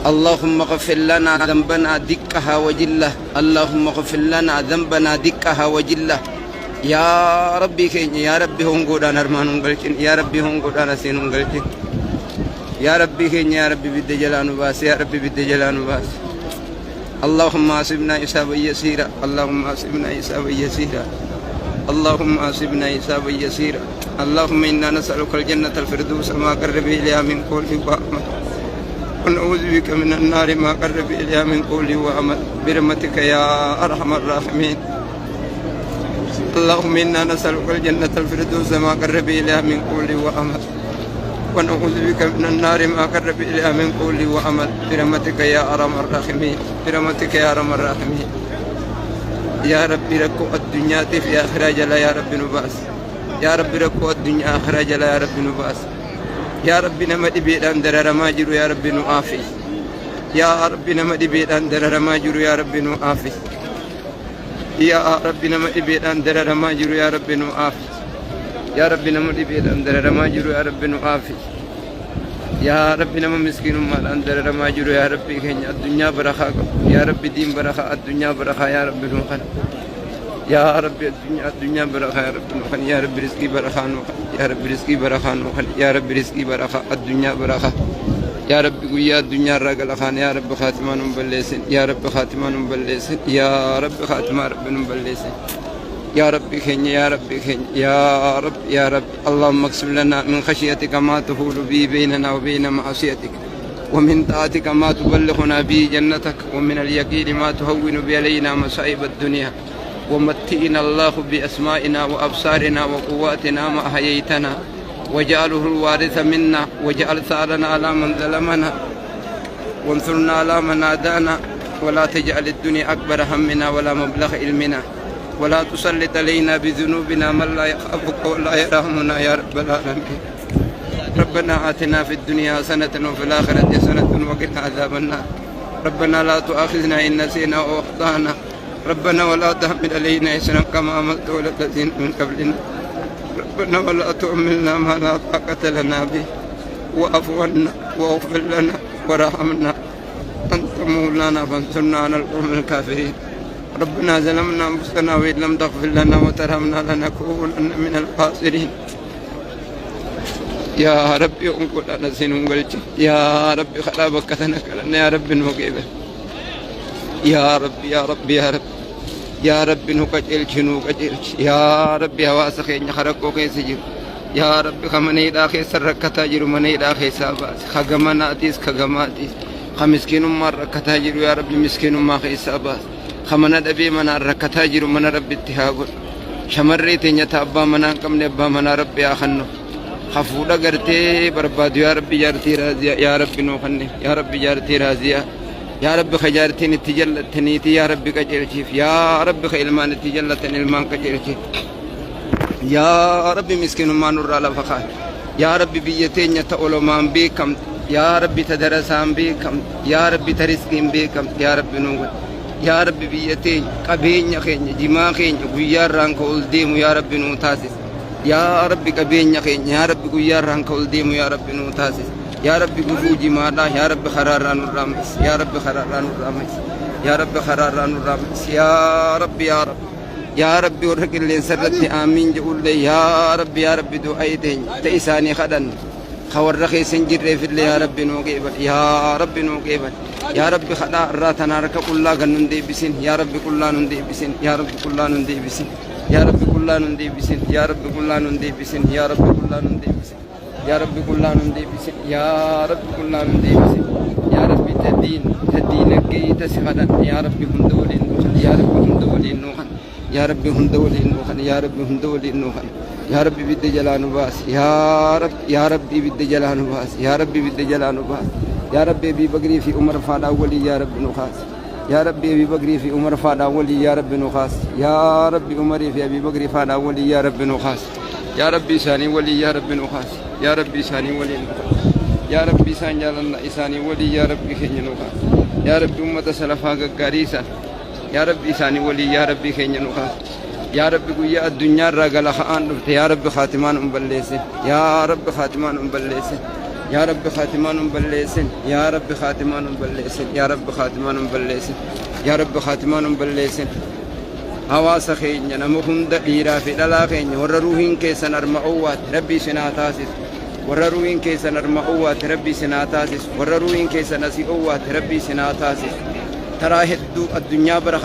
اللهم اغفر لنا ذنبنا دقها وجله اللهم اغفر لنا ذنبنا دقها وجله يا ربي كين يا ربي هم قدان أرمان قلتين يا ربي هم قدان سين قلتين يا ربي كين يا ربي بد جلان باس يا ربي بد جلان باس اللهم حاسبنا حسابا يسيرا اللهم حاسبنا حسابا يسيرا اللهم حاسبنا حسابا يسيرا اللهم إنا نسألك الجنة الفردوس ما قرب إليها من قول وعمل ونعوذ بك من النار ما قرب إليها من قول وعمل برحمتك يا أرحم الراحمين اللهم إنا نسألك الجنة الفردوس ما قرب إليها من قول وعمل ونعوذ بك من النار ما قرب إليها من قول وعمل برحمتك يا أرحم الراحمين برحمتك يا أرحم الراحمين يا ربي ركو الدنيا في آخرة جل يا رب نباس يا ربي ركو الدنيا آخرة جل يا رب نباس يا ربي نمدي بيدان درر ما جرو يا ربي نعافي يا ربي نمدي بيدان درر ما جرو يا ربي نعافي يا ربي نمدي بيدان درر ما جرو يا ربي نعافي يا ربي نمدي بيدان درر ما جرو يا ربي نعافي يا ربي نم مسكين مال درر ما جرو يا ربي كين الدنيا برخا يا ربي دين برخا الدنيا برخا يا ربي نوخن يا ربي الدنيا برخا يا ربي نوخن يا ربي رزقي برخا نوخن يا ربي رزقي برخا نوخن يا ربي رزقي برخا الدنيا برخا يا ربي قويا الدنيا رجل خان يا رب خاتمان مبلسين يا رب خاتمان مبلسين يا رب خاتمان رب مبلسين يا ربي خين يا ربي خين يا رب اللهم اقسم لنا من خشيتك ما تحول به بيننا وبين معصيتك ومن طاعتك ما تبلغنا به جنتك ومن اليقين ما تهون به علينا مصائب الدنيا ومتئنا الله بأسمائنا وأبصارنا وقواتنا ما أحييتنا واجعله الوارث منا واجعل ثارنا على من ظلمنا وانصرنا على من عادانا ولا تجعل الدنيا أكبر همنا ولا مبلغ علمنا ولا تسلط علينا بذنوبنا من لا يخافك ولا يرحمنا يا رب العالمين ربنا آتنا في الدنيا حسنة وفي الآخرة حسنة وقنا عذاب النار ربنا لا تؤاخذنا إن نسينا أو أخطأنا ربنا ولا تحمل علينا إصرا كما عملت على الذين من قبلنا ربنا ولا تحملنا ما لا طاقة لنا به واعف عنا واغفر لنا وارحمنا أنت مولانا فانصرنا على القوم الكافرين ربنا ظلمنا أنفسنا وإن لم تغفر لنا وترحمنا لنكونن من الخاسرين يا ربي انقل لنا سنونغلتي يا ربي خرابك تنكلنا يا ربي نوقيبه يا ربي يا ربي يا ربي يا ربي نوكجلش يا ربي هواسخين خرقو كيسجر يا ربي خمني داخي سركتا جرو مني داخي ساباس خغمناتيس خغماتيس خمسكين مر ركتا جرو يا ربي مسكين ما خي ساباس خمنا دبي منا ركتا جرو من ربي اتهاغ شمريتي نتا ابا منا كمني ابا منا ربي اخنو خفودا غرتي برباد يا ربي جارتي رازيا يا ربي نوخني يا ربي جارتي رازيا يا رب خجارتني تجلتني يا رب كجلشيف يا رب خيلمان تجلتني المان كجلشيف يا رب مسكين ما نور على فخار يا رب بيتين يتأولمان بكم يا رب تدرسان بكم يا رب ترزقين بكم يا رب نور يا رب بيتين قبين يخين جما خين غيار ران كول ديم يا رب نوتاسس يا رب قبين يخين يا رب غيار ران كول ديم يا رب نوتاسس يا رب قفوجي مالا يا رب خراران الرامس يا رب خراران الرامس يا رب خراران الرامس يا رب يا رب يا رب ورق اللي سرت آمين جقول لي يا رب دعايتين تيساني خدن خور رخي سنجر في اللي يا رب نوقيبل يا رب نوقيبل يا رب خدا راتنا رك كلها غنن دي بسين يا رب كلها نندي بسين يا رب كلها نندي بسين يا رب كلها نندي بسين يا رب كلها نندي بسين يا رب كلها نندي بسين يا رب كلنا ندي بسين يا رب كلنا ندي بسين يا رب تدين كي تسخدن يا رب هندولين يا رب هندولين نوخن يا رب هندولين نوخن يا رب هندولين نوخن يا رب بيد جلان باس يا رب بيد جلان باس يا رب بيد جلان باس يا رب بي بغري في عمر فادا ولي يا رب نخاس يا رب بي بغري في عمر فادا ولي يا رب نخاس يا رب عمر في ابي بغري فادا ولي يا رب نخاس يا رب ساني ولي يا رب نخاس يا ربي ساني ولي يا ربي سان جالنا إساني ولي يا ربي خينينوها يا ربي أمة سلفا غاريسا يا ربي ساني ولي يا ربي خينينوها يا ربي قويا الدنيا رجال خان يا ربي خاتمان بلسه يا ربي خاتمان بلسه يا رب خاتمان بلسن يا رب خاتمان بلسن يا رب خاتمان بلسن يا رب خاتمان بلسن hawaasa keenya nama hunda dhiiraa fi dhalaa keenya warra ruuhiin keessan arma'uwaati rabbii sinaa taasisu warra ruuhiin keessan arma'uwaati rabbii sinaa taasisu warra ruuhiin keessan asii uwaati rabbii sinaa taasisu taraa hedduu addunyaa bara